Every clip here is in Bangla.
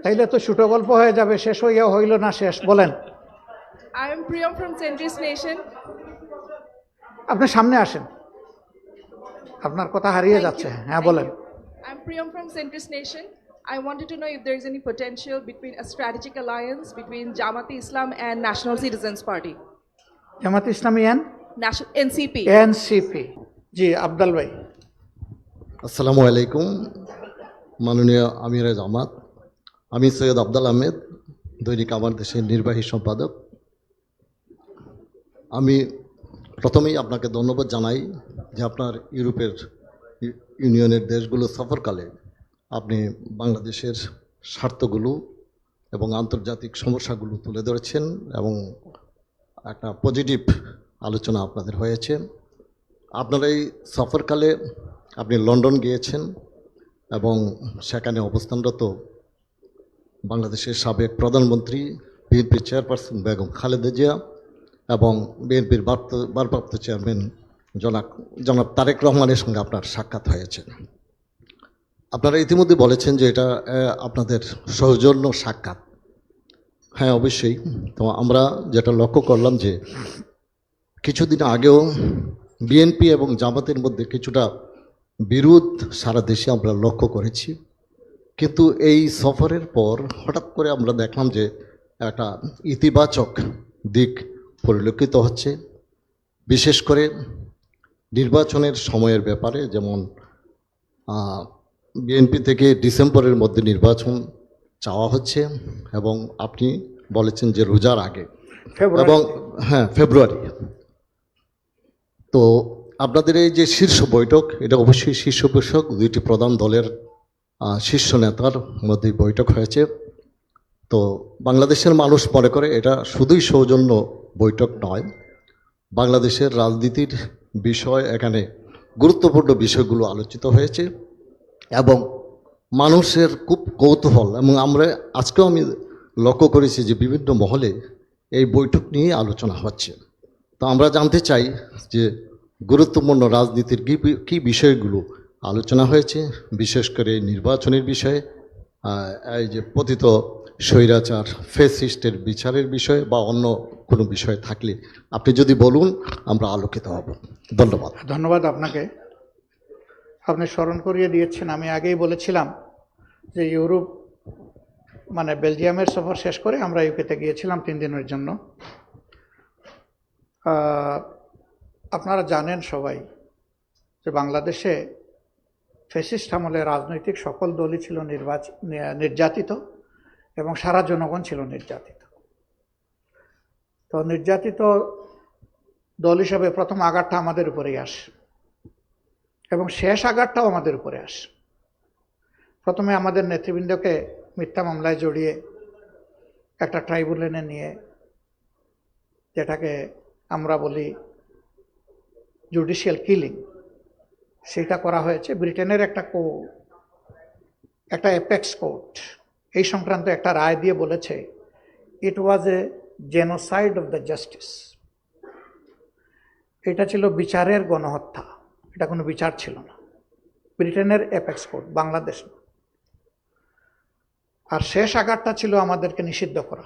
তাইলে তো ছোট গল্প হয়ে যাবে, শেষ হইয়া হইল না শেষ। বলেন। I am Priyam from Centrist Nation. আপনি সামনে আসেন, আপনার কথা হারিয়ে Thank যাচ্ছে। you. হ্যাঁ Thank বলেন। you. I'm Priyam from Centrist Nation. I wanted to know if there is any potential between a strategic alliance between Jamaat Islam and National Citizens Party, Jamaat Islami National NCP. NCP. জি আব্দাল ভাই। আসসালামু আলাইকুম মাননীয় আমিরে জামাত, আমি সৈয়দ আব্দাল আহমেদ, দৈনিক আমার দেশের নির্বাহী সম্পাদক। আমি প্রথমেই আপনাকে ধন্যবাদ জানাই যে আপনার ইউরোপের ইউনিয়নের দেশগুলো সফরকালে আপনি বাংলাদেশের স্বার্থগুলো এবং আন্তর্জাতিক সমস্যাগুলো তুলে ধরেছেন এবং একটা পজিটিভ আলোচনা আপনাদের হয়েছে। আপনার এই সফরকালে আপনি লন্ডন গিয়েছেন এবং সেখানে অবস্থানরত বাংলাদেশের সাবেক প্রধানমন্ত্রী বিএনপির চেয়ারপারসন বেগম খালেদা জিয়া এবং বিএনপির ভারপ্রাপ্ত চেয়ারম্যান জনাব তারেক রহমানের সঙ্গে আপনার সাক্ষাৎ হয়েছে। আপনারা ইতিমধ্যে বলেছেন যে এটা আপনাদের সৌজন্য সাক্ষাৎ। হ্যাঁ অবশ্যই। তো আমরা যেটা লক্ষ্য করলাম যে কিছুদিন আগেও বিএনপি এবং জামাতের মধ্যে কিছুটা বিরোধ সারা দেশে আমরা লক্ষ্য করেছি, কিন্তু এই সফরের পর হঠাৎ করে আমরা দেখলাম যে একটা ইতিবাচক দিক পরিলক্ষিত হচ্ছে, বিশেষ করে নির্বাচনের সময়ের ব্যাপারে। যেমন বিএনপি থেকে ডিসেম্বরের মধ্যে নির্বাচন চাওয়া হচ্ছে এবং আপনি বলেছেন যে রোজার আগে এবং হ্যাঁ ফেব্রুয়ারি। তো আপনাদের এই যে শীর্ষ বৈঠক, এটা অবশ্যই শীর্ষ বৈঠক, দুইটি প্রধান দলের শীর্ষ নেতার মধ্যে বৈঠক হয়েছে। তো বাংলাদেশের মানুষ মনে করে এটা শুধুই সৌজন্য বৈঠক নয়, বাংলাদেশের রাজনীতির বিষয়, এখানে গুরুত্বপূর্ণ বিষয়গুলো আলোচিত হয়েছে এবং মানুষের খুব কৌতূহল। এবং আমরা আজকেও আমি লক্ষ্য করেছি যে বিভিন্ন মহলে এই বৈঠক নিয়ে আলোচনা হচ্ছে। তো আমরা জানতে চাই যে গুরুত্বপূর্ণ রাজনীতির কী বিষয়গুলো আলোচনা হয়েছে, বিশেষ করে নির্বাচনের বিষয়ে, এই যে পতিত স্বৈরাচার ফ্যাসিস্টের বিচারের বিষয়ে বা অন্য কোনো বিষয় থাকলে আপনি যদি বলুন, আমরা আলোকিত হব। ধন্যবাদ। ধন্যবাদ আপনাকে, আপনি স্মরণ করিয়ে দিয়েছেন। আমি আগেই বলেছিলাম যে ইউরোপ মানে বেলজিয়ামের সফর শেষ করে আমরা ইউকেতে গিয়েছিলাম 3 দিনের জন্য। আপনারা জানেন সবাই যে বাংলাদেশে ফ্যাসিস্ট আমলে রাজনৈতিক সকল দলই ছিল নির্যাতিত এবং সারা জনগণ ছিল নির্যাতিত। তো নির্যাতিত দল হিসাবে প্রথম আঘাতটা আমাদের উপরেই আসে এবং শেষ আঘাতটাও আমাদের উপরে আসে। প্রথমে আমাদের নেতৃবৃন্দকে মিথ্যা মামলায় জড়িয়ে একটা ট্রাইব্যুনালে নিয়ে, যেটাকে আমরা বলি জুডিশিয়াল কিলিং, সেটা করা হয়েছে। ব্রিটেনের একটা অ্যাপেক্স কোর্ট এই সংক্রান্ত একটা রায় দিয়ে বলেছে it was a genocide of the justice. এটা ছিল বিচারের গণহত্যা, এটা কোনো বিচার ছিল না। ব্রিটেনের অ্যাপেক্স কোর্ট, বাংলাদেশ না। আর শেষ আঘাতটা ছিল আমাদেরকে নিষিদ্ধ করা,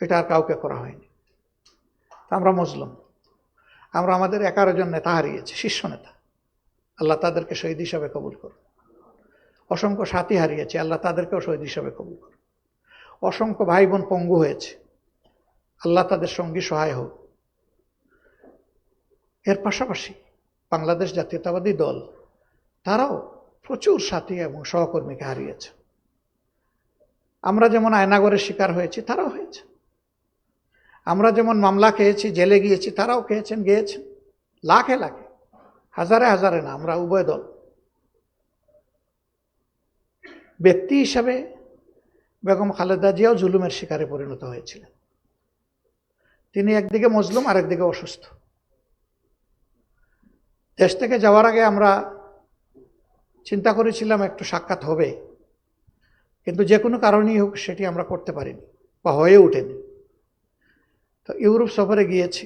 এটা আর কাউকে করা হয়নি। আমরা মুসলিম, আমরা আমাদের 11 জন নেতা হারিয়েছি, শীর্ষ নেতা, আল্লাহ তাদেরকে শহীদ হিসাবে কবুল করুন। অসংখ্য সাথী হারিয়েছে, আল্লাহ তাদেরকেও শহীদ হিসাবে কবুল করুন। অসংখ্য ভাই বোন পঙ্গু হয়েছে, আল্লাহ তাদের সঙ্গী সহায় হোক। এর পাশাপাশি বাংলাদেশ জাতীয়তাবাদী দল তারাও প্রচুর সাথী এবং সহকর্মীকে হারিয়েছে। আমরা যেমন আয়নাগরের শিকার হয়েছি, তারাও হয়েছে। আমরা যেমন মামলা খেয়েছি, জেলে গিয়েছি, তারাও খেয়েছেন, গিয়েছেন, লাখে লাখে, হাজারে হাজারে না, আমরা উভয় দল। ব্যক্তি হিসাবে বেগম খালেদা জিয়াও জুলুমের শিকারে পরিণত হয়েছিলেন। তিনি একদিকে মজলুম, আরেকদিকে অসুস্থ। দেশ থেকে যাওয়ার আগে আমরা চিন্তা করেছিলাম একটু সাক্ষাৎ হবে, কিন্তু যে কোনো কারণেই হোক সেটি আমরা করতে পারিনি বা হয়ে ওঠেনি। তো ইউরোপ সফরে গিয়েছি,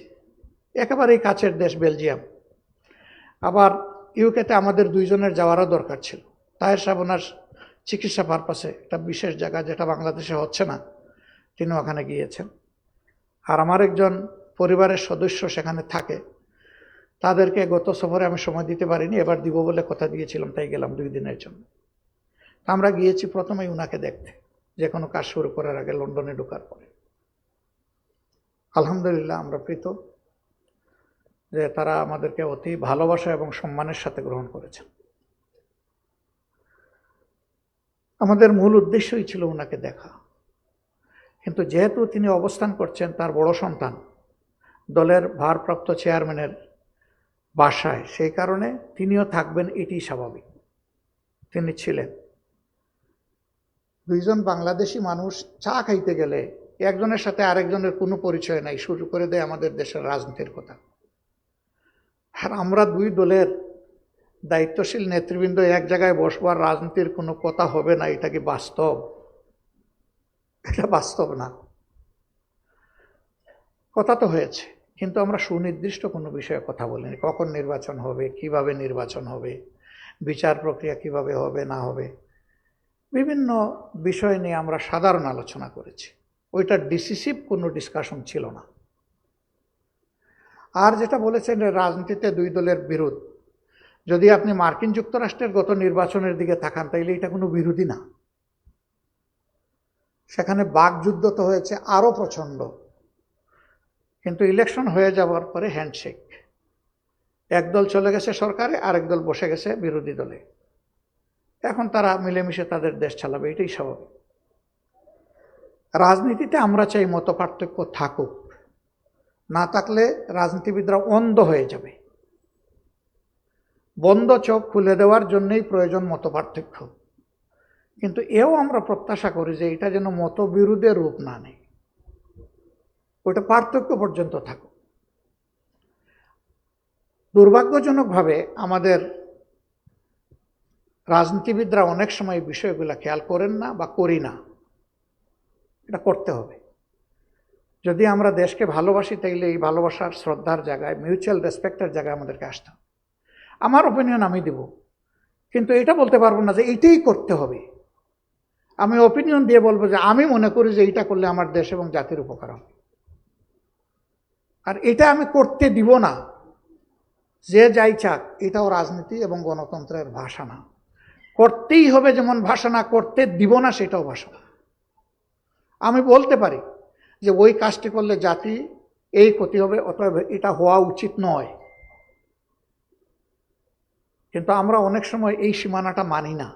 একেবারেই কাছের দেশ বেলজিয়াম। আবার ইউকেতে আমাদের 2 জনের যাওয়ারও দরকার ছিল। তাহের সাহেব ওনার চিকিৎসা পারপাসে একটা বিশেষ জায়গা যেটা বাংলাদেশে হচ্ছে না, তিনি ওখানে গিয়েছেন। আর আমার একজন পরিবারের সদস্য সেখানে থাকে, তাদেরকে গত সফরে আমি সময় দিতে পারিনি, এবার দিব বলে কথা দিয়েছিলাম, তাই গেলাম 2 দিনের জন্য। তা আমরা গিয়েছি প্রথমেই উনাকে দেখতে, যে কোনো কাজ শুরু করার আগে লন্ডনে ঢোকার পরে। আলহামদুলিল্লাহ আমরা প্রীত যে তারা আমাদেরকে অতি ভালোবাসা এবং সম্মানের সাথে গ্রহণ করেছেন। আমাদের মূল উদ্দেশ্যই ছিল উনাকে দেখা, কিন্তু যেহেতু তিনি অবস্থান করছেন তার বড় সন্তান দলের ভারপ্রাপ্ত চেয়ারম্যানের বাসায়, সেই কারণে তিনিও থাকবেন, এটি স্বাভাবিক। তিনি ছিলেন। 2 জন বাংলাদেশি মানুষ চা খাইতে গেলে একজনের সাথে আরেকজনের কোনো পরিচয় নাই, শুরু করে দেয় আমাদের দেশের রাজনীতির কথা। আর আমরা 2 দলের দায়িত্বশীল নেতৃবৃন্দ এক জায়গায় বসবার, রাজনীতির কোনো কথা হবে না, এটা কি বাস্তব? এটা বাস্তব না। কথা তো হয়েছে, কিন্তু আমরা সুনির্দিষ্ট কোনো বিষয়ে কথা বলিনি। কখন নির্বাচন হবে, কিভাবে নির্বাচন হবে, বিচার প্রক্রিয়া কিভাবে হবে না হবে, বিভিন্ন বিষয় নিয়ে আমরা সাধারণ আলোচনা করেছি। ওইটা ডিসিসিভ কোনো ডিসকাশন ছিল না। আর যেটা বলেছেন রাজনীতিতে 2 দলের বিরোধ, যদি আপনি মার্কিন যুক্তরাষ্ট্রের গত নির্বাচনের দিকে তাকান তাইলে এটা কোনো বিরোধী না। সেখানে বাকযুদ্ধ তো হয়েছে আরো প্রচন্ড, কিন্তু ইলেকশন হয়ে যাওয়ার পরে হ্যান্ডশেক। এক দল চলে গেছে সরকারে, আরেক দল বসে গেছে বিরোধী দলে। এখন তারা মিলেমিশে তাদের দেশ চালাবে, এটাই স্বাভাবিক। রাজনীতিতে আমরা চাই মত পার্থক্য থাকুক, না থাকলে রাজনীতিবিদরা অন্ধ হয়ে যাবে। বন্ধ চোখ খুলে দেওয়ার জন্যই প্রয়োজন মত পার্থক্য, কিন্তু এও আমরা প্রত্যাশা করি যে এটা যেন মতবিরোধের রূপ না নেয়, ওইটা পার্থক্য পর্যন্ত থাকুক। দুর্ভাগ্যজনকভাবে আমাদের রাজনীতিবিদরা অনেক সময় বিষয়গুলো খেয়াল করেন না বা করি না। এটা করতে হবে। যদি আমরা দেশকে ভালোবাসি তাইলে এই ভালোবাসার শ্রদ্ধার জায়গায়, মিউচুয়াল রেসপেক্টের জায়গায় আমাদেরকে আসতে হবে। আমার ওপিনিয়ন আমি দিব, কিন্তু এটা বলতে পারবো না যে এইটাই করতে হবে। আমি ওপিনিয়ন দিয়ে বলবো যে আমি মনে করি যে এইটা করলে আমার দেশ এবং জাতির উপকার হবে, আর এটা আমি করতে দিব না। যে যাই চাক, এটাও রাজনীতি এবং গণতন্ত্রের ভাষা না। করতেই হবে যেমন ভাষা না, করতে দিব না সেটাও ভাষা না। আমি বলতে পারি যে ওই কাজটি করলে জাতি এই ক্ষতি হবে, অতএব এটা হওয়া উচিত নয়, কিন্তু আমরা অনেক সময় এই সীমানাটা মানি না।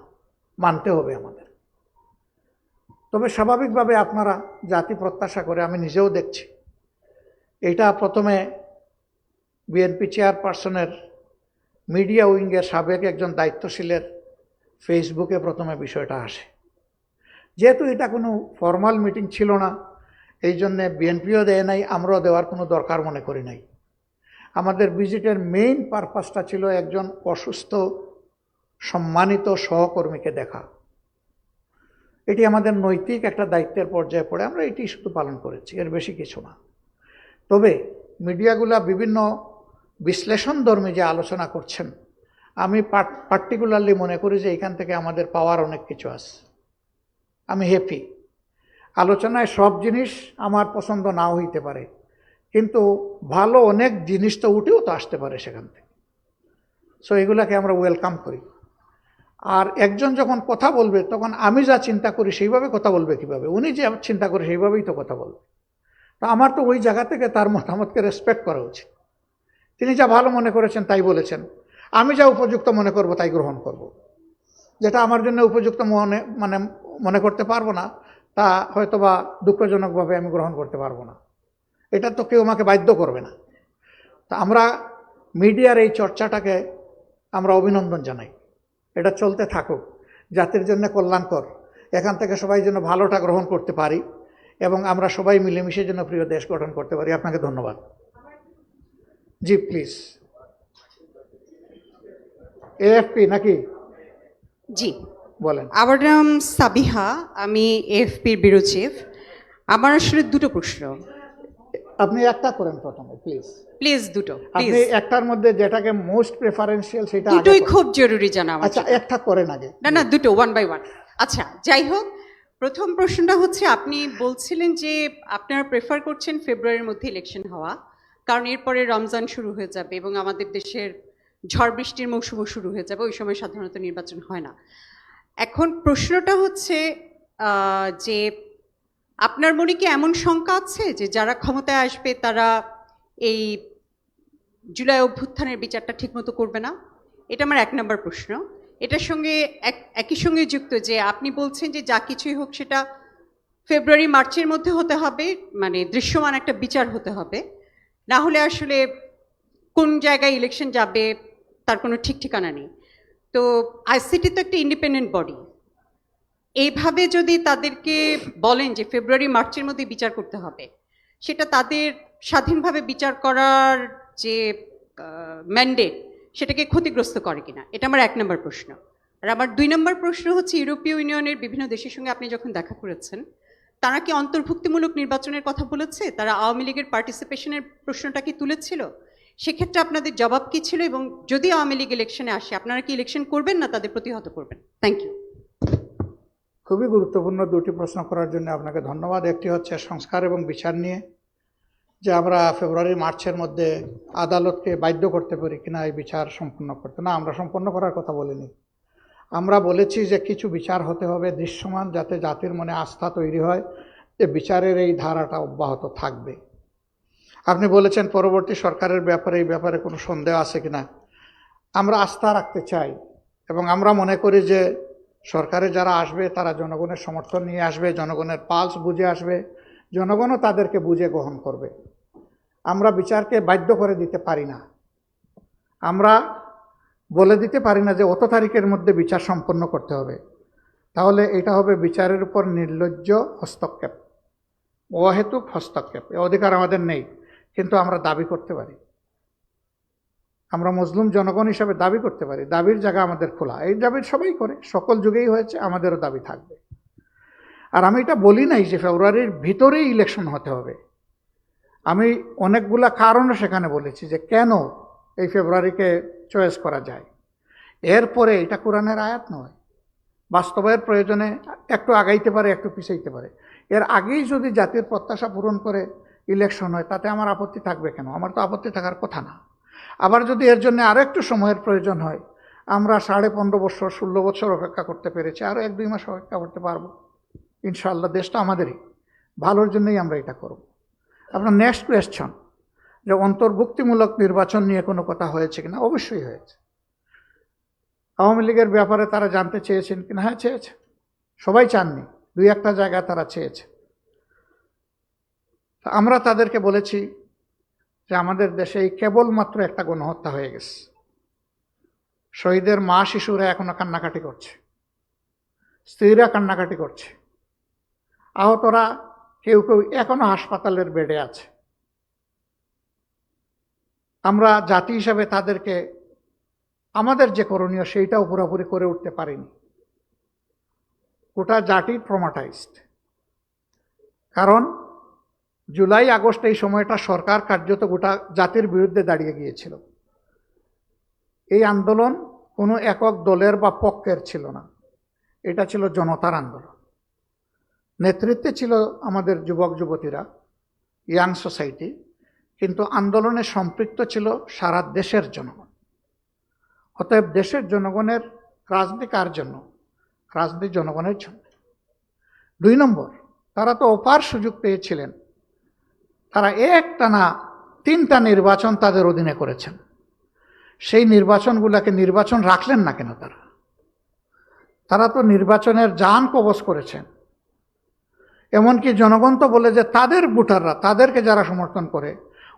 মানতে হবে আমাদের। তবে স্বাভাবিকভাবে আপনারা জাতি প্রত্যাশা করে, আমি নিজেও দেখছি, এটা প্রথমে বিএনপি চেয়ারপারসনের মিডিয়া উইংয়ের সাবেক একজন দায়িত্বশীলের ফেসবুকে প্রথমে বিষয়টা আসে। যেহেতু এটা কোনো ফর্মাল মিটিং ছিল না, এই জন্যে বিএনপিও দেয় নাই, আমরাও দেওয়ার কোনো দরকার মনে করি নাই। আমাদের ভিজিটের মেইন পারপাসটা ছিল একজন অসুস্থ সম্মানিত সহকর্মীকে দেখা। এটি আমাদের নৈতিক একটা দায়িত্বের পর্যায়ে পড়ে, আমরা এটি শুধু পালন করেছি, এর বেশি কিছু না। তবে মিডিয়াগুলা বিভিন্ন বিশ্লেষণধর্মী যে আলোচনা করছেন, আমি পার্টিকুলারলি মনে করি যে এখান থেকে আমাদের পাওয়ার অনেক কিছু আছে। আমি হ্যাপি। আলোচনায় সব জিনিস আমার পছন্দ নাও হইতে পারে, কিন্তু ভালো অনেক জিনিস তো উঠেও তো আসতে পারে সেখান থেকে। সো এগুলাকে আমরা ওয়েলকাম করি। আর একজন যখন কথা বলবে তখন আমি যা চিন্তা করি সেইভাবে কথা বলবে কিভাবে? উনি যে চিন্তা করে সেইভাবেই তো কথা বলবে। তো আমার তো ওই জায়গা থেকে তার মতামতকে রেসপেক্ট করা উচিত। তিনি যা ভালো মনে করেছেন তাই বলেছেন, আমি যা উপযুক্ত মনে করব তাই গ্রহণ করব। যেটা আমার জন্য উপযুক্ত মনে করতে পারবো না, তা হয়তোবা দুঃখজনকভাবে আমি গ্রহণ করতে পারবো না। এটা তো কেউ আমাকে বাধ্য করবে না। তা আমরা মিডিয়ার এই চর্চাটাকে আমরা অভিনন্দন জানাই। এটা চলতে থাকুক, জাতির জন্য কল্যাণকর। এখান থেকে সবাই যেন ভালোটা গ্রহণ করতে পারি এবং আমরা সবাই মিলেমিশে যেন প্রিয় দেশ গঠন করতে পারি। আপনাকে ধন্যবাদ। জি প্লিজ। এএফপি নাকি? জি, বলেন। আমার নাম সাবিহা, আমি এএফপির ব্যুরো চিফ। আমার আসলে দুটো প্রশ্ন। আপনি একটা করেন প্রথমে প্লিজ। প্লিজ দুটো, প্লিজ। আপনি একটার মধ্যে যেটাকে মোস্ট প্রেফারেন্সিয়াল সেটা আগে দুটোই করেন। খুব জরুরি জানা আমার। আচ্ছা, একটা করেন আগে। না না, দুটো, ওয়ান বাই ওয়ান। আচ্ছা, যাই হোক, প্রথম প্রশ্নটা হচ্ছে আপনি বলছিলেন যে আপনারা প্রেফার করছেন ফেব্রুয়ারির মধ্যে ইলেকশন হওয়া, কারণ এরপরে রমজান শুরু হয়ে যাবে এবং আমাদের দেশের ঝড় বৃষ্টির মৌসুমও শুরু হয়ে যাবে, ওই সময় সাধারণত নির্বাচন হয় না। এখন প্রশ্নটা হচ্ছে যে আপনার মনে কি এমন শঙ্কা আছে যে যারা ক্ষমতায় আসবে তারা এই জুলাই অভ্যুত্থানের বিচারটা ঠিকমতো করবে না? এটা আমার 1 নম্বর প্রশ্ন। এটার সঙ্গে একই সঙ্গে যুক্ত যে আপনি বলছেন যে যা কিছুই হোক সেটা ফেব্রুয়ারি মার্চের মধ্যে হতে হবে, মানে দৃশ্যমান একটা বিচার হতে হবে, না হলে আসলে কোন জায়গায় ইলেকশন যাবে তার কোনো ঠিক ঠিকানা নেই। তো আইসিটি তো একটা ইন্ডিপেন্ডেন্ট বডি, এইভাবে যদি তাদেরকে বলেন যে ফেব্রুয়ারি মার্চের মধ্যে বিচার করতে হবে, সেটা তাদের স্বাধীনভাবে বিচার করার যে ম্যান্ডেট সেটাকে ক্ষতিগ্রস্ত করে কিনা, এটা আমার 1 নম্বর প্রশ্ন। আর আমার 2 নম্বর প্রশ্ন হচ্ছে ইউরোপীয় ইউনিয়নের বিভিন্ন দেশের সঙ্গে আপনি যখন দেখা করেছেন, তারা কি অন্তর্ভুক্তিমূলক নির্বাচনের কথা বলেছে? তারা আওয়ামী লীগের পার্টিসিপেশনের প্রশ্নটা কি তুলেছিল? সেক্ষেত্রে আপনাদের জবাব কি ছিল? এবং যদি আওয়ামী লীগ ইলেকশনে আসে, আপনারা কি ইলেকশন করবেন না তাদের প্রতিহত করবেন? Thank you. খুবই গুরুত্বপূর্ণ দুটি প্রশ্ন করার জন্য আপনাকে ধন্যবাদ। একটি হচ্ছে সংস্কার এবং বিচার নিয়ে, যে আমরা ফেব্রুয়ারি মার্চের মধ্যে আদালতকে বাধ্য করতে পারি কিনা এই বিচার সম্পন্ন করতে। না, আমরা সম্পন্ন করার কথা বলিনি। আমরা বলেছি যে কিছু বিচার হতে হবে দৃশ্যমান, যাতে জাতির মনে আস্থা তৈরি হয় যে বিচারের এই ধারাটা অব্যাহত থাকবে। আপনি বলেছেন পরবর্তী সরকারের ব্যাপারে এই ব্যাপারে কোনো সন্দেহ আছে কিনা। আমরা আস্থা রাখতে চাই এবং আমরা মনে করি যে সরকারে যারা আসবে তারা জনগণের সমর্থন নিয়ে আসবে, জনগণের পালস বুঝে আসবে, জনগণও তাদেরকে বুঝে গ্রহণ করবে। আমরা বিচারকে বাধ্য করে দিতে পারি না, আমরা বলে দিতে পারি না যে অত তারিখের মধ্যে বিচার সম্পন্ন করতে হবে। তাহলে এটা হবে বিচারের উপর নির্লজ্জ হস্তক্ষেপ, অহেতুক হস্তক্ষেপ। এ অধিকার আমাদের নেই, কিন্তু আমরা দাবি করতে পারি। আমরা মুসলিম জনগণ হিসাবে দাবি করতে পারি, দাবির জায়গা আমাদের খোলা। এই দাবি সবাই করে, সকল যুগেই হয়েছে, আমাদেরও দাবি থাকবে। আর আমি এটা বলি নাই যে ফেব্রুয়ারির ভিতরেই ইলেকশন হতে হবে। আমি অনেকগুলা কারণও সেখানে বলেছি যে কেন এই ফেব্রুয়ারিকে চয়েস করা যায়। এরপরে এটা কোরআনের আয়াত নয়, বাস্তবের প্রয়োজনে একটু আগাইতে পারে, একটু পিছাইতে পারে। এর আগেই যদি জাতির প্রত্যাশা পূরণ করে ইলেকশন হয়, তাতে আমার আপত্তি থাকবে কেন? আমার তো আপত্তি থাকার কথা না। আবার যদি এর জন্য আরও একটু সময়ের প্রয়োজন হয়, আমরা 15.5 বছর 16 বছর অপেক্ষা করতে পেরেছি, আরও 1-2 মাস অপেক্ষা করতে পারবো ইনশাআল্লাহ। দেশটা আমাদেরই, ভালোর জন্যই আমরা এটা করব। আপনার নেক্সট কোয়েশ্চন যে অন্তর্ভুক্তিমূলক নির্বাচন নিয়ে কোনো কথা হয়েছে কিনা, অবশ্যই হয়েছে। আওয়ামী লীগের ব্যাপারে তারা জানতে চেয়েছেন কিনা? হ্যাঁ, চেয়েছে। সবাই চাননি, 2-1টা জায়গায় তারা চেয়েছে। আমরা তাদেরকে বলেছি যে আমাদের দেশে এই কেবলমাত্র একটা গণহত্যা হয়ে গেছে, শহীদের মা শিশুরা এখনো কান্নাকাটি করছে, স্ত্রীরা কান্নাকাটি করছে, আহতরা কেউ কেউ এখনো হাসপাতালের বেডে আছে। আমরা জাতি হিসাবে তাদেরকে আমাদের যে করণীয় সেইটাও পুরোপুরি করে উঠতে পারিনি। গোটা জাতি ট্রমাটাইজড, কারণ জুলাই আগস্ট এই সময়টা সরকার কার্যত গোটা জাতির বিরুদ্ধে দাঁড়িয়ে গিয়েছিল। এই আন্দোলন কোনো একক দলের বা পক্ষের ছিল না, এটা ছিল জনতার আন্দোলন। নেতৃত্বে ছিল আমাদের যুবক যুবতীরা, ইয়াং সোসাইটি, কিন্তু আন্দোলনে সম্পৃক্ত ছিল সারা দেশের জনগণ। অতএব দেশের জনগণের রাজনীতি কার জন্য? রাজনীতি জনগণের জন্য। 2 নম্বর, তারা তো অপার সুযোগ পেয়েছিলেন, তারা একটানা 3টা নির্বাচন তাদের অধীনে করেছেন। সেই নির্বাচনগুলোকে নির্বাচন রাখলেন না কেন? তারা তো নির্বাচনের জান কবজ করেছেন। এমনকি জনগণ তো বলে যে তাদের ভোটাররা, তাদেরকে যারা সমর্থন করে,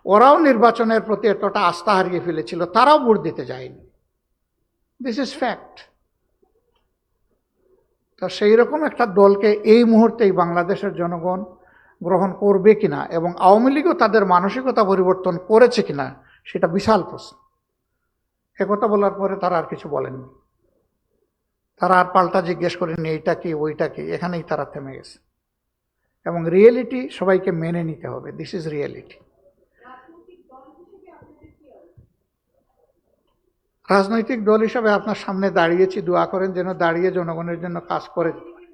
ওরাও নির্বাচনের প্রতি এতটা আস্থা হারিয়ে ফেলেছিল, তারাও ভোট দিতে যায়নি। This is fact. তো সেই রকম একটা দলকে এই মুহূর্তেই বাংলাদেশের জনগণ গ্রহণ করবে কিনা এবং আওয়ামী লীগও তাদের মানসিকতা পরিবর্তন করেছে কিনা, সেটা বিশাল প্রশ্ন। একথা বলার পরে তারা আর কিছু বলেননি, তারা আর পাল্টা জিজ্ঞেস করেনি এইটা কি ওইটা কি, এখানেই তারা থেমে গেছে। এবং রিয়েলিটি সবাইকে মেনে নিতে হবে, দিস ইজ রিয়েলিটি। রাজনৈতিক দল হিসাবে আপনার সামনে দাঁড়িয়েছি, দোয়া করেন যেন দাঁড়িয়ে জনগণের জন্য কাজ করে যেতে পারি।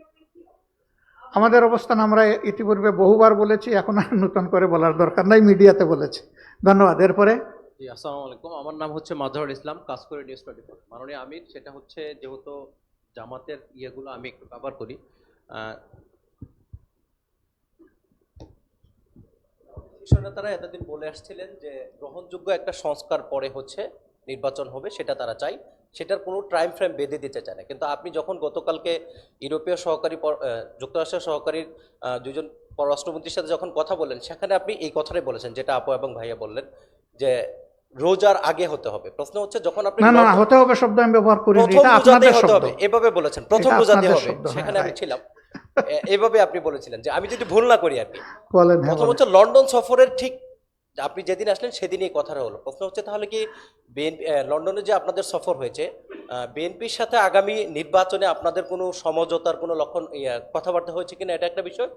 আমাদের অবস্থান আমরা ইতিপূর্বে বহুবার বলেছি, এখন আর নতুন করে বলার দরকার নাই, মিডিয়াতে বলেছি। ধন্যবাদ। এরপরে জি, আসসালামু আলাইকুম। আমার নাম হচ্ছে মাজহারুল ইসলাম, কাজ করে নিউজ 24। মাননীয় আমির, সেটা হচ্ছে যেহেতু জামাতের ইয়েগুলো আমি একটু কভার করি। শীর্ষ নেতারা এতদিন বলে আসছিলেন যে গ্রহণযোগ্য একটা সংস্কার পরে হচ্ছে নির্বাচন হবে, সেটা তারা চাই, সেটার কোনো টাইম ফ্রেম বেঁধে দিতে চায় না। কিন্তু আপনি যখন গতকালকে ইউরোপীয় সহকারী যুক্তরাষ্ট্রের সহকারী দুজন পররাষ্ট্রমন্ত্রীর সাথে যখন কথা বলেন, সেখানে আপনি এই কথাটাই বলেছেন যেটা আপু এবং ভাইয়া বললেন, যে রোজার আগে হতে হবে। প্রশ্ন হচ্ছে যখন আপনি না না না, হতে হবে শব্দ আমি ব্যবহার করি, প্রথম এটা রোজাতে আপনাদের হতে শব্দ। হবে এভাবে বলেছেন, প্রথম এটা রোজাতে আপনাদের হবে, শব্দ, হ্যাঁ, সেখানে আমি right. ছিলাম। এভাবে আপনি বলেছিলেন, যে আমি যদি ভুল না করি আর কি। বলেন, হ্যাঁ প্রথম বলেন। হচ্ছে লন্ডন সফরের ঠিক আপনি যেদিন আসলেন সেদিনই কথাটা হলো। প্রশ্ন হচ্ছে তাহলে কি লন্ডনে যে আপনাদের সফর হয়েছে, বিএনপির সাথে আগামী নির্বাচনে আপনাদের কোনো সমঝোতার কোনো লক্ষণ কথাবার্তা হয়েছে কিনা, এটা একটা বিষয়।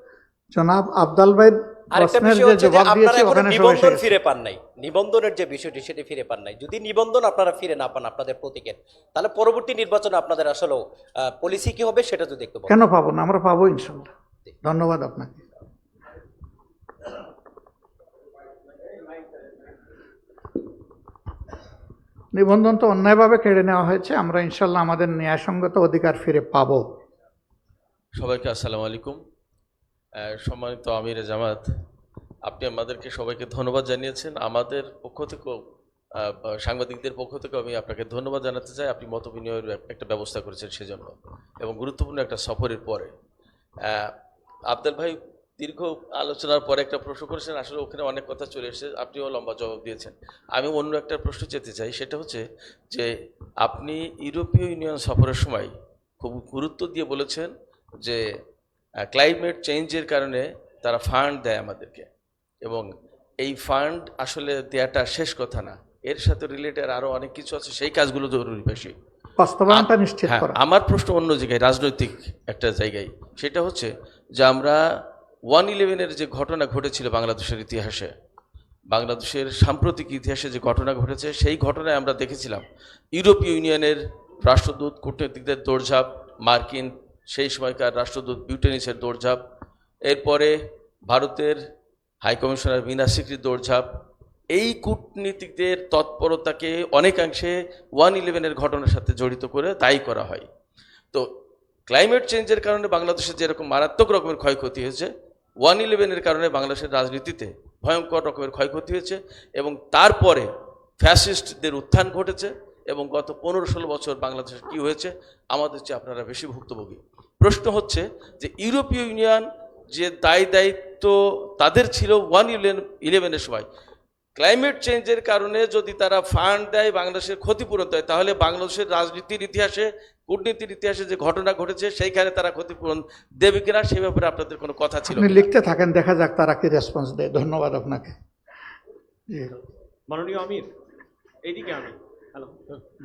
জনাব আব্দাল ভাই আরেকটা প্রশ্নের বিষয় যে হচ্ছে যে জবাব আপনারা দিয়েছি এখনো ওখানে সবাই নিবন্ধন এসে গেছে। ফিরে পান নাই, নিবন্ধনের যে বিষয়টি সেটি ফিরে পান নাই। যদি নিবন্ধন আপনারা ফিরে না পান আপনাদের প্রতীকের, তাহলে পরবর্তী নির্বাচনে আপনাদের আসলে পলিসি কি হবে সেটা যদি একটু বলেন। কেন পাবো না, আমরা পাবো ইনশাল্লাহ। ধন্যবাদ আপনাকে। নিবন্ধন তো অন্যায়ভাবে কেড়ে নেওয়া হয়েছে, আমরা ইনশাল্লাহ আমাদের ন্যায়সঙ্গত অধিকার ফিরে পাবো। সবাইকে আসসালামু আলাইকুম। সম্মানিত আমিরে জামাত, আপনি আমাদেরকে সবাইকে ধন্যবাদ জানিয়েছেন। আমাদের পক্ষ থেকেও সাংবাদিকদের পক্ষ থেকে আমি আপনাকে ধন্যবাদ জানাতে চাই। আপনি মত বিনিময়ের একটা ব্যবস্থা করেছেন সেজন্য, এবং গুরুত্বপূর্ণ একটা সফরের পরে। আব্দুল ভাই দীর্ঘ আলোচনার পরে একটা প্রশ্ন করেছেন, আসলে ওখানে অনেক কথা চলে এসেছে, আপনিও লম্বা জবাব দিয়েছেন। আমি অন্য একটা প্রশ্ন যেতে চাই, সেটা হচ্ছে যে আপনি ইউরোপীয় ইউনিয়ন সফরের সময় খুব গুরুত্ব দিয়ে বলেছেন যে ক্লাইমেট চেঞ্জের কারণে তারা ফান্ড দেয় আমাদেরকে, এবং এই ফান্ড আসলে দেওয়াটা শেষ কথা না, এর সাথে রিলেটেড আরও অনেক কিছু আছে, সেই কাজগুলো জরুরি বেশি। বাস্তবায়নটা নিশ্চিত হ্যাঁ, করা। আমার প্রশ্ন অন্য জায়গায়, রাজনৈতিক একটা জায়গায়। সেটা হচ্ছে যে আমরা 1/11-এর যে ঘটনা ঘটেছিল বাংলাদেশের ইতিহাসে, বাংলাদেশের সাম্প্রতিক ইতিহাসে যে ঘটনা ঘটেছে, সেই ঘটনায় আমরা দেখেছিলাম ইউরোপীয় ইউনিয়নের রাষ্ট্রদূত কূটনীতিকদের দৌড়ঝাঁপ, মার্কিন সেই সময়কার রাষ্ট্রদূত বিউটেনিসের দৌড়ঝাঁপ, এরপরে ভারতের হাইকমিশনার মিনা সিকরির দৌড়ঝাঁপ। এই কূটনীতিকদের তৎপরতাকে অনেকাংশে 1/11-এর ঘটনার সাথে জড়িত করে দায়ী করা হয়। তো ক্লাইমেট চেঞ্জের কারণে বাংলাদেশের যেরকম মারাত্মক রকমের ক্ষয়ক্ষতি হয়েছে, 1/11-এর কারণে বাংলাদেশের রাজনীতিতে ভয়ঙ্কর রকমের ক্ষয়ক্ষতি হয়েছে, এবং তারপরে ফ্যাসিস্টদের উত্থান ঘটেছে, এবং গত 15-16 বছর বাংলাদেশের কি হয়েছে, আমাদের চেয়ে আপনারা বেশি ভুক্তভোগী। প্রশ্ন হচ্ছে যে ইউরোপীয় ইউনিয়ন যে দায়িত্ব তাদের ছিল 1/11-এর সময়, ক্লাইমেট চেঞ্জের কারণে যদি তারা ফান্ড দেয়, বাংলাদেশের ক্ষতিপূরণ দেয়, তাহলে বাংলাদেশের রাজনীতির ইতিহাসে, কূটনীতির ইতিহাসে যে ঘটনা ঘটেছে সেইখানে তারা ক্ষতিপূরণ দেবে কিনা, সে ব্যাপারে আপনাদের কোনো কথা ছিল আপনি কিনা? লিখতে থাকেন, দেখা যাক তারা কি রেসপন্স দেয়। ধন্যবাদ আপনাকে। জি মাননীয় আমির, এইদিকে আমি। হ্যালো,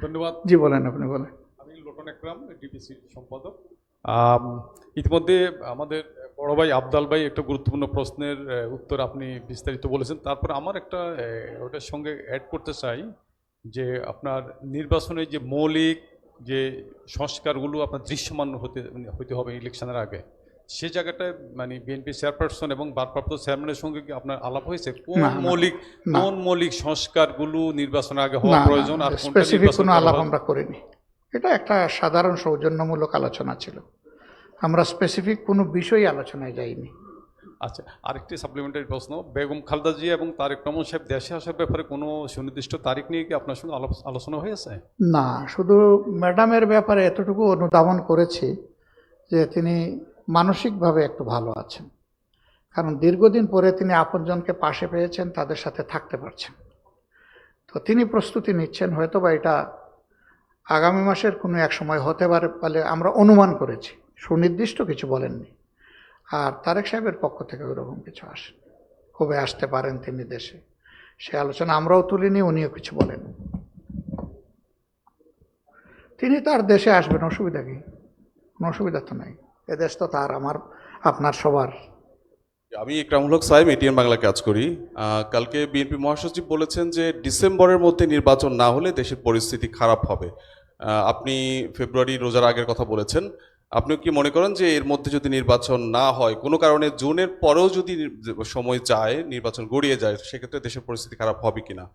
ধন্যবাদ। জি বলেন, আপনি বলেন। আমি লোটন একরাম, ডিপিসি সম্পাদক। ইতিমধ্যে আমাদের বড় ভাই আবদাল ভাই একটা গুরুত্বপূর্ণ প্রশ্নের উত্তর আপনি বিস্তারিত বলেছেন। তারপর আমার একটা ওটার সঙ্গে অ্যাড করতে চাই যে আপনার নির্বাচনে যে মৌলিক যে সংস্কারগুলো আপনার দৃশ্যমান হতে হবে ইলেকশনের আগে, সে জায়গাটায় মানে বিএনপি চেয়ারপারসন এবং ভারপ্রাপ্ত চেয়ারম্যানের সঙ্গে কি আপনার আলাপ হয়েছে? না, না। কোন মৌলিক সংস্কারগুলো নির্বাচনের আগে হওয়া না, প্রয়োজন আর কোনটা স্পেসিফিক নির্বাচন কোনো করা আলাপ হওয়া- আমরা করিনি। এটা একটা সাধারণ সৌজন্যমূলক আলোচনা ছিল, আমরা স্পেসিফিক কোনো বিষয় আলোচনায় যাইনি। আচ্ছা, আরেকটি সাপ্লিমেন্টারি প্রশ্ন, বেগম খালেদা জিয়া এবং তারেক রহমান সাহেব দেশে আসার ব্যাপারে কোনো সুনির্দিষ্ট তারিখ নিয়ে কি আপনার সঙ্গে আলোচনা হয়েছে? না, শুধু ম্যাডামের ব্যাপারে এতটুকু অনুধাবন করেছি যে তিনি মানসিকভাবে একটু ভালো আছেন, কারণ দীর্ঘদিন পরে তিনি আপনজনকে পাশে পেয়েছেন, তাদের সাথে থাকতে পারছেন। তো তিনি প্রস্তুতি নিচ্ছেন, হয়তো বা এটা আগামী মাসের কোনো এক সময় হতে পারে বলে আমরা অনুমান করেছি, সুনির্দিষ্ট কিছু বলেননি। আর তারেক সাহেবের পক্ষ থেকে ওইরকম কিছু আসেন, কবে আসতে পারেন তিনি দেশে, সে আলোচনা আমরাও তুলিনি, উনিও কিছু বলেন। তিনি তার দেশে আসবেন, অসুবিধা কি? কোনো অসুবিধা তো নাই, এদেশ তো তার, আমার, আপনার, সবার। আমি ইকরামুল হক সাইম, এটিএন বাংলা কাজ করি। কালকে বিএনপি মহাসচিব বলেছেন যে ডিসেম্বরের মধ্যে নির্বাচন না হলে দেশের পরিস্থিতি খারাপ হবে। আপনি ফেব্রুয়ারি রোজার আগের কথা বলেছেন। আপনি কি মনে করেন যে এর মধ্যে যদি নির্বাচন না হয়, কোনো কারণে জুনের পরেও যদি সময় যায়, নির্বাচন গড়িয়ে যায়, সেক্ষেত্রে দেশের পরিস্থিতি খারাপ হবে কিনা?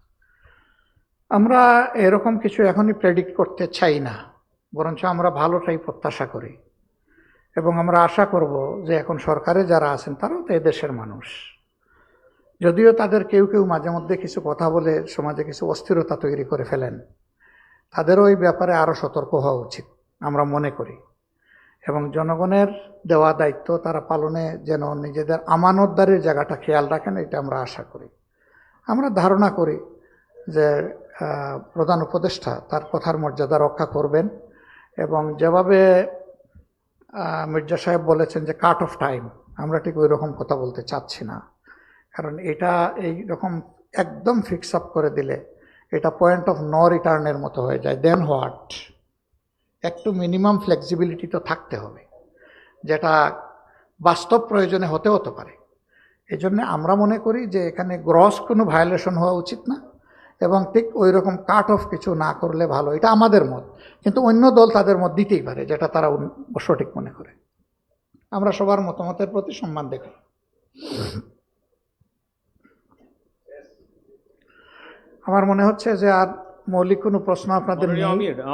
আমরা এরকম কিছু এখনই প্রেডিক্ট করতে চাই না, বরঞ্চ আমরা ভালোটাই প্রত্যাশা করি এবং আমরা আশা করব যে এখন সরকারে যারা আছেন তারাও তো এদেশের মানুষ। যদিও তাদের কেউ কেউ মাঝে মধ্যে কিছু কথা বলে সমাজে কিছু অস্থিরতা তৈরি করে ফেলেন, তাদেরও এই ব্যাপারে আরও সতর্ক হওয়া উচিত আমরা মনে করি, এবং জনগণের দেওয়া দায়িত্ব তারা পালনে যেন নিজেদের আমানতদারির জায়গাটা খেয়াল রাখেন, এটা আমরা আশা করি। আমরা ধারণা করি যে প্রধান উপদেষ্টা তার কথার মর্যাদা রক্ষা করবেন এবং যেভাবে মির্জা সাহেব বলেছেন যে কাট অফ টাইম, আমরা ঠিক ওই রকম কথা বলতে চাচ্ছি না, কারণ এটা এই রকম একদম ফিক্স আপ করে দিলে এটা পয়েন্ট অফ নো রিটার্নের মতো হয়ে যায়। দেন হোয়াট, একটু মিনিমাম ফ্লেক্সিবিলিটি তো থাকতে হবে, যেটা বাস্তব প্রয়োজনে হতে পারে। এই জন্যে আমরা মনে করি যে এখানে গ্রস কোনো ভায়োলেশন হওয়া উচিত না এবং ঠিক ওই রকম কাট অফ কিছু না করলে ভালো, এটা আমাদের মত। কিন্তু অন্য দল তাদের মত দিতেই পারে যেটা তারা সঠিক মনে করে। আমরা সবার মতামতের প্রতি সম্মান দেখি। আমার মনে হচ্ছে যে আর মৌলিক কোনো প্রশ্ন আপনাদের নেই।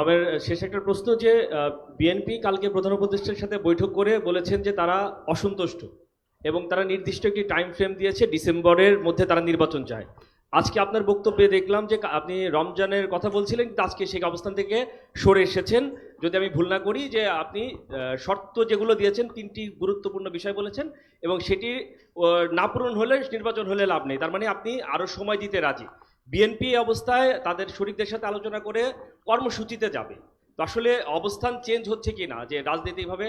আমার শেষ একটা প্রশ্ন যে বিএনপি কালকে প্রধান উপদেষ্টার সাথে বৈঠক করে বলেছেন যে তারা অসন্তুষ্ট এবং তারা নির্দিষ্ট একটি টাইম ফ্রেম দিয়েছে, ডিসেম্বরের মধ্যে তারা নির্বাচন চায়। আজকে আপনার বক্তব্যে দেখলাম যে আপনি রমজানের কথা বলছিলেন, কিন্তু আজকে সেই অবস্থান থেকে সরে এসেছেন, যদি আমি ভুল না করি, যে আপনি শর্ত যেগুলো দিয়েছেন 3টি গুরুত্বপূর্ণ বিষয় বলেছেন এবং সেটি না পূরণ হলে নির্বাচন হলে লাভ নেই। তার মানে আপনি আরও সময় দিতে রাজি। বিএনপি এই অবস্থায় তাদের শরিকদের সাথে আলোচনা করে কর্মসূচিতে যাবে। তো আসলে অবস্থান চেঞ্জ হচ্ছে কি না, যে রাজনৈতিকভাবে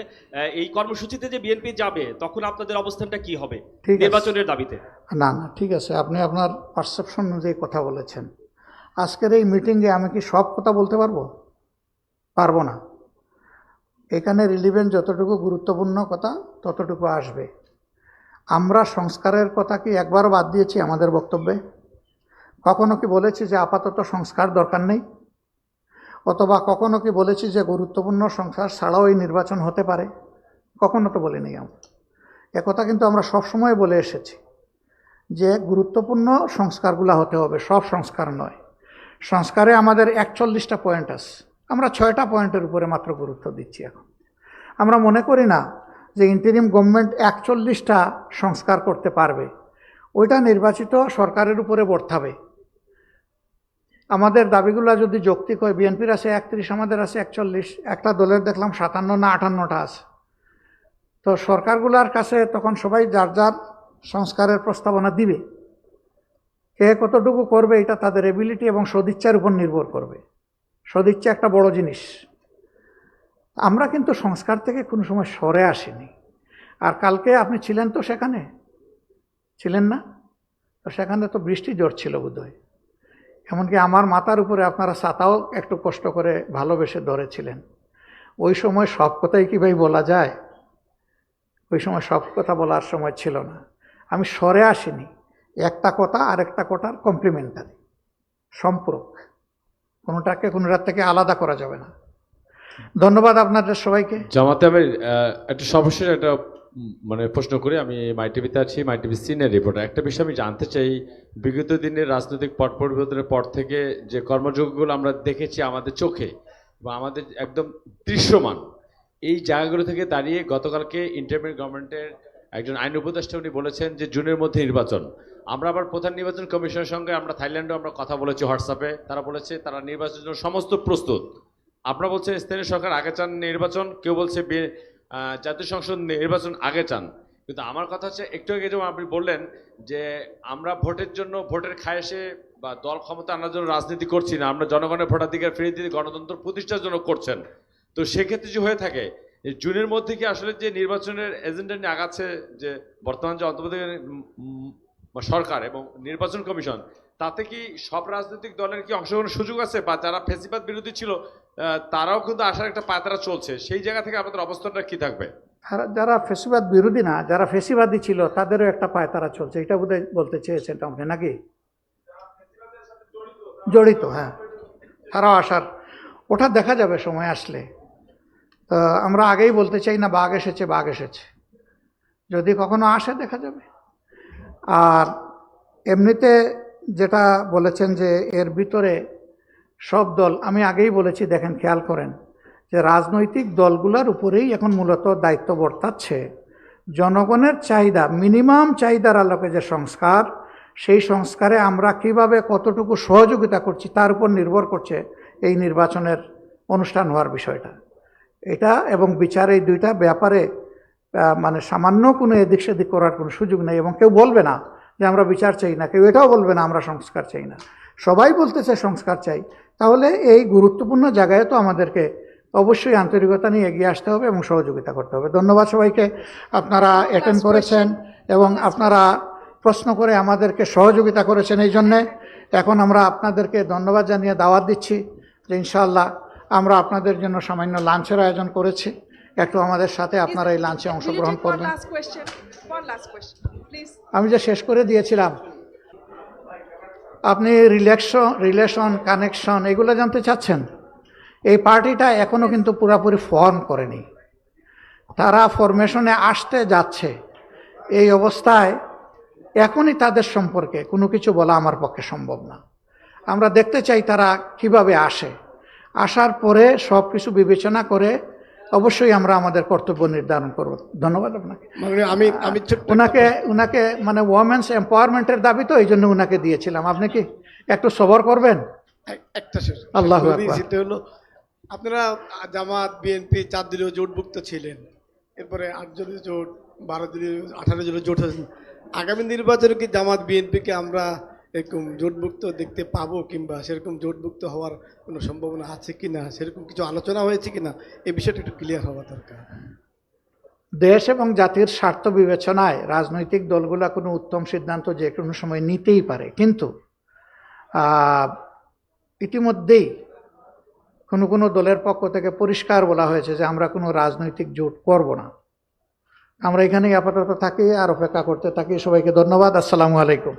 এই কর্মসূচিতে যে বিএনপি যাবে তখন আপনাদের অবস্থানটা কি হবে নির্বাচনের দাবিতে? না না, ঠিক আছে, আপনি আপনার পারসেপশন অনুযায়ী কথা বলেছেন। আজকের এই মিটিংয়ে আমি কি সব কথা বলতে পারবো না। এখানে রিলিভেন্ট যতটুকু গুরুত্বপূর্ণ কথা ততটুকু আসবে। আমরা সংস্কারের কথা কি একবারও বাদ দিয়েছি আমাদের বক্তব্যে? কখনো কি বলেছি যে আপাতত সংস্কার দরকার নেই? অথবা কখনো কি বলেছি যে গুরুত্বপূর্ণ সংস্কার ছাড়াও এই নির্বাচন হতে পারে? কখনো তো বলিনি আমরা। একথা কিন্তু আমরা সবসময় বলে এসেছি যে গুরুত্বপূর্ণ সংস্কারগুলো হতে হবে, সব সংস্কার নয়। সংস্কারে আমাদের 41টা পয়েন্ট আছে, আমরা 6টা পয়েন্টের উপরে মাত্র গুরুত্ব দিচ্ছি এখন। আমরা মনে করি না যে ইন্টারিম গভর্নমেন্ট 41টা সংস্কার করতে পারবে, ওইটা নির্বাচিত সরকারের উপরে বর্তাবে। আমাদের দাবিগুলো যদি যৌক্তিক হয়, বিএনপির আছে 31, আমাদের আছে 41, একটা দলের দেখলাম 57 না 58টা আছে। তো সরকারগুলোর কাছে তখন সবাই যার যার সংস্কারের প্রস্তাবনা দিবে, কে কতটুকু করবে এটা তাদের এবিলিটি এবং সদিচ্ছার উপর নির্ভর করবে। সদিচ্ছা একটা বড় জিনিস। আমরা কিন্তু সংস্কার থেকে কোনো সময় সরে আসিনি। আর কালকে আপনি ছিলেন তো, সেখানে ছিলেন না? তো সেখানে তো বৃষ্টি ঝরছিল বোধহয়, এমনকি আমার মাথার উপরে আপনারা ছাতাও একটু কষ্ট করে ভালোবেসে ধরেছিলেন। ওই সময় সব কথাই কি ভাই বলা যায়? ওই সময় সব কথা বলার সময় ছিল না। আমি সরে আসিনি, একটা কথা আরেকটা কথার কমপ্লিমেন্টারি, সম্পূরক, কোনোটাকে কোনোটার থেকে আলাদা করা যাবে না। ধন্যবাদ আপনাদের সবাইকে। জামাতে আমি একটা সর্বশেষ একটা প্রশ্ন করি। আমি মাই টিভিতে আছি, মাই টিভি সিনিয়র রিপোর্টার। একটা বিষয় আমি জানতে চাই, বিগত দিনের রাজনৈতিক পট পরিবর্তনের পর থেকে যে কর্মযোগগুলো আমরা দেখেছি আমাদের চোখে বা আমাদের একদম দৃশ্যমান, এই জায়গাগুলো থেকে দাঁড়িয়ে গতকালকে ইন্টারিম গভর্নমেন্টের একজন আইন উপদেষ্টা উনি বলেছেন যে জুনের মধ্যে নির্বাচন। আমরা আবার প্রধান নির্বাচন কমিশনের সঙ্গে আমরা থাইল্যান্ডেও আমরা কথা বলেছি হোয়াটসঅ্যাপে, তারা বলেছে তারা নির্বাচনের জন্য সমস্ত প্রস্তুত। আপনারা বলছেন স্থানীয় সরকার আগে চান নির্বাচন, কেউ বলছে জাতীয় সংসদ নির্বাচন আগে চান। কিন্তু আমার কথা হচ্ছে, একটু আগে যেমন আপনি বললেন যে আমরা ভোটের জন্য, ভোটের খায়েশে বা দল ক্ষমতা আনার জন্য রাজনীতি করছি না, আমরা জনগণের ভোটাধিকার ফিরিয়ে দিতে গণতন্ত্র প্রতিষ্ঠার জন্য করছেন। তো সেক্ষেত্রে যে হয়ে থাকে জুনের মধ্যে কি আসলে যে নির্বাচনের এজেন্ডা নিয়ে আগাচ্ছে যে বর্তমান যে অন্তর্বর্তীকালীন সরকার এবং নির্বাচন কমিশন, তাতে কি সব রাজনৈতিক দলের কি অংশগ্রহণের সুযোগ আছে? বা যারা ফ্যাসিবাদ বিরোধী ছিল তারাও কিন্তু আসার একটা পায়তারা চলছে, সেই জায়গা থেকে আমাদের অবস্থানটা কি থাকবে? আর যারা ফেসিবাদ বিরোধী না, যারা ফেসিবাদী ছিল তাদেরও একটা পায় তারা চলছে, এটা বোধহয় বলতে চেয়েছেন আপনি নাকি? জড়িত, হ্যাঁ, তারাও আসার, ওটা দেখা যাবে সময় আসলে। তো আমরা আগেই বলতে চাই না বাঘ এসেছে, বাঘ এসেছে, যদি কখনো আসে দেখা যাবে। আর এমনিতে যেটা বলেছেন যে এর ভিতরে সব দল, আমি আগেই বলেছি, দেখেন খেয়াল করেন যে রাজনৈতিক দলগুলোর উপরেই এখন মূলত দায়িত্ব বর্তাচ্ছে জনগণের চাহিদা, মিনিমাম চাহিদার আলোকে যে সংস্কার, সেই সংস্কারে আমরা কিভাবে কতটুকু সহযোগিতা করছি তার উপর নির্ভর করছে এই নির্বাচনের অনুষ্ঠান হওয়ার বিষয়টা। এটা এবং বিচার, এই দুইটা ব্যাপারে মানে সামান্য কোনো এদিক সেদিক করার কোনো সুযোগ নেই। এবং কেউ বলবে না যে আমরা বিচার চাই না, কেউ এটাও বলবে না আমরা সংস্কার চাই না, সবাই বলতেছে সংস্কার চাই। তাহলে এই গুরুত্বপূর্ণ জায়গায় তো আমাদেরকে অবশ্যই আন্তরিকতা নিয়ে এগিয়ে আসতে হবে এবং সহযোগিতা করতে হবে। ধন্যবাদ সবাইকে, আপনারা অ্যাটেন্ড করেছেন এবং আপনারা প্রশ্ন করে আমাদেরকে সহযোগিতা করেছেন। এই জন্যে এখন আমরা আপনাদেরকে ধন্যবাদ জানিয়ে দাওয়াত দিচ্ছি যে ইনশাআল্লাহ আমরা আপনাদের জন্য সামান্য লাঞ্চের আয়োজন করেছি, একটু আমাদের সাথে আপনারা এই লাঞ্চে অংশগ্রহণ করবেন। One last question, please. আমি যে শেষ করে দিয়েছিলাম, আপনি রিলেশন কানেকশন এগুলো জানতে চাচ্ছেন। এই পার্টিটা এখনো কিন্তু পুরোপুরি ফর্ম করেনি, তারা ফরমেশনে আসতে যাচ্ছে। এই অবস্থায় এখনই তাদের সম্পর্কে কোনো কিছু বলা আমার পক্ষে সম্ভব না। আমরা দেখতে চাই তারা কিভাবে আসে, আসার পরে সব কিছু বিবেচনা করে অবশ্যই আমরা আমাদের কর্তব্য নির্ধারণ করব। ধন্যবাদ আপনাকে। আমি উনাকে মানে ওমেন্স এম্পাওয়ারমেন্টের দাবি তো এই জন্য উনাকে দিয়েছিলাম। আপনি কি একটু সবর করবেন? একটা আল্লাহু বলে আকবার। দিই, সেটা হলো আপনারা জামাত বিএনপি 4 দলীয় জোটভুক্ত ছিলেন, এরপরে 8 দলীয় জোট, 12 দলীয়, 18 দলীয় জোট হয়েছে। আগামী নির্বাচনে কি জামাত বিএনপিকে আমরা এরকম জোটভুক্ত দেখতে পাবো, কিংবা সেরকম জোটভুক্ত হওয়ার কোনো সম্ভাবনা আছে কিনা, সেরকম কিছু আলোচনা হয়েছে কিনা, এই বিষয়টা একটু ক্লিয়ার হওয়া দরকার। দেশ এবং জাতির স্বার্থ বিবেচনায় রাজনৈতিক দলগুলা কোনো উত্তম সিদ্ধান্ত যে কোনো সময় নিতেই পারে, কিন্তু ইতিমধ্যেই কোনো দলের পক্ষ থেকে পরিষ্কার বলা হয়েছে যে আমরা কোনো রাজনৈতিক জোট করব না। আমরা এখানেই আপাতত থাকি আর অপেক্ষা করতে থাকি। সবাইকে ধন্যবাদ। আসসালামু আলাইকুম।